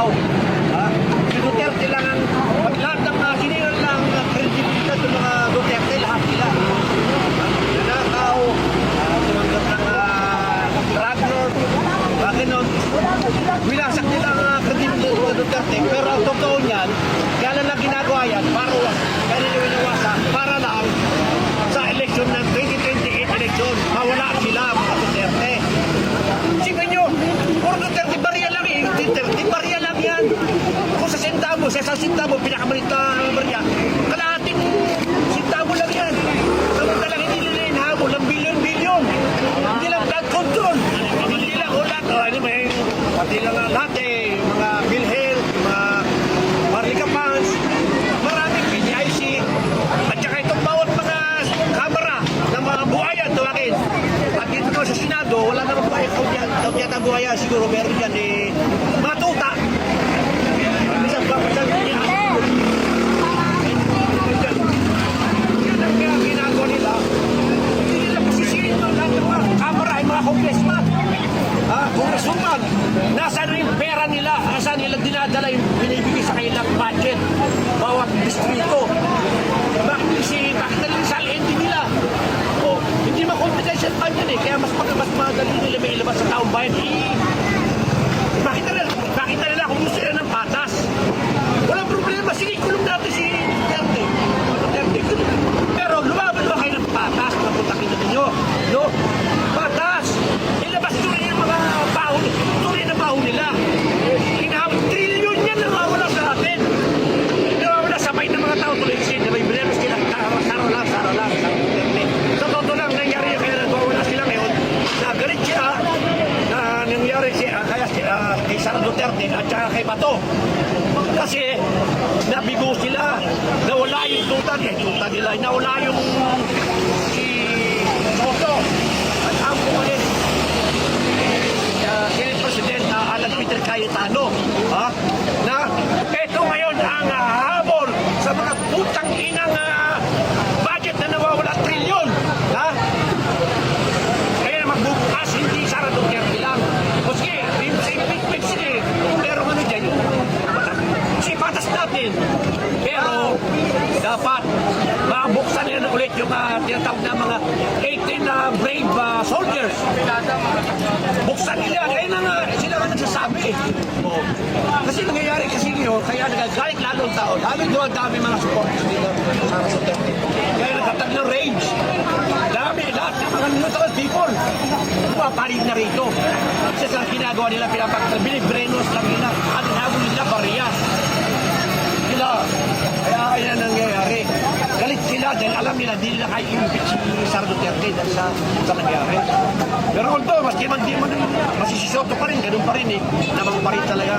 nagnanakaw. Si Duterte lang ang lahat ng sinihan lang kredibilidad ng mga Duterte, lahat sila. Nanakaw, tumanggap ng drug lord, gano'n. Wilasak nila ang kredibilidad ng Duterte. Pero ang totoo niyan, kaya lang ginagawa yan, para lang sa eleksyon ng 2028 eleksyon, mawala sila mga Duterte. Singin nyo, puro Duterte barya lang eh. Duterte barya lang yan. Kung sa sintamo, pinakamalit na barya, kalahating sintamo lang yan. Samantalang hindi nila inahabol ng bilyon-bilyon. Hindi lang blood control. Hindi lang ulat. Pati lang lahat eh, mga PhilHealth, mga Marlica Funds, maraming PGIC, at saka itong bawat mga kamera ng mga buhayan tawagin. At dito ko sa Senado, wala naman buhaya. Kung yata buhaya, siguro meron yan eh, mga tuta. Isang kapatid niya. Yun ang ginagawa nila. Hindi nila pasisihin ng lahat ng mga kamera ay mga congressman. Congresswoman, nasaan rin pera nila? Nasaan nila dinadala yung binibigay sa kanilang budget? Bawat distrito. Bakit nalang sa LND nila? Hindi ma-confidential fund yan eh. Kaya mas madali nila may ilabas sa taong bayan. Bakit na nila kung gusto nila ng patas? Walang problema. Sige, kulong natin si Duterte. Pero lumaban ba kayo ng patas? Naputakin na ninyo. No? Patas! Ilabas tuloy yung mga baon. Tuloy na baon nila. Trilyon yan nawawala sa atin. Nawawala sabay ng mga tao tuloy kasi may bileros sila. Saro lang. Sa totoo lang, nangyari kaya nagwawala sila ngayon. Nagalit siya na nangyari kaya kay Sara Duterte at saka kay Bato. Kasi nabigo sila. Nawala yung tuta nila. Nawala yung si Soto. At ang pumalit Senate President Alan Peter Cayetano na ito ngayon ang habol sa mga putang inang budget na nawawala trilyon. Kaya magbubukas hindi Sara Duterte lang. O sige, sige, pero ano dyan yun? Si patas natin. Pero dapat mabuksan nila ulit yung tinatawag na mga 18 brave soldiers. Buksan nila. Kaya na nga sila nga nagsasabi. Kasi nangyayari kasi ngayon, kaya nagagalit lalo ang tao. Lalo doon ang dami mga supporters dito. Kaya nagtatag ng rage. Dami, lahat ng mga neutral people. Papalig na rito. Kasi sa ginagawa nila, binibrenos lang nila. At habol nila, bariyas. Sila. Kaya yan nangyayari. Galit sila dahil alam nila, hindi nila kaya i-impeach si Sara Duterte dahil sa nangyari. Pero although, maski man di man, masisisoto pa rin, ganun pa rin eh. Namang pa rin talaga.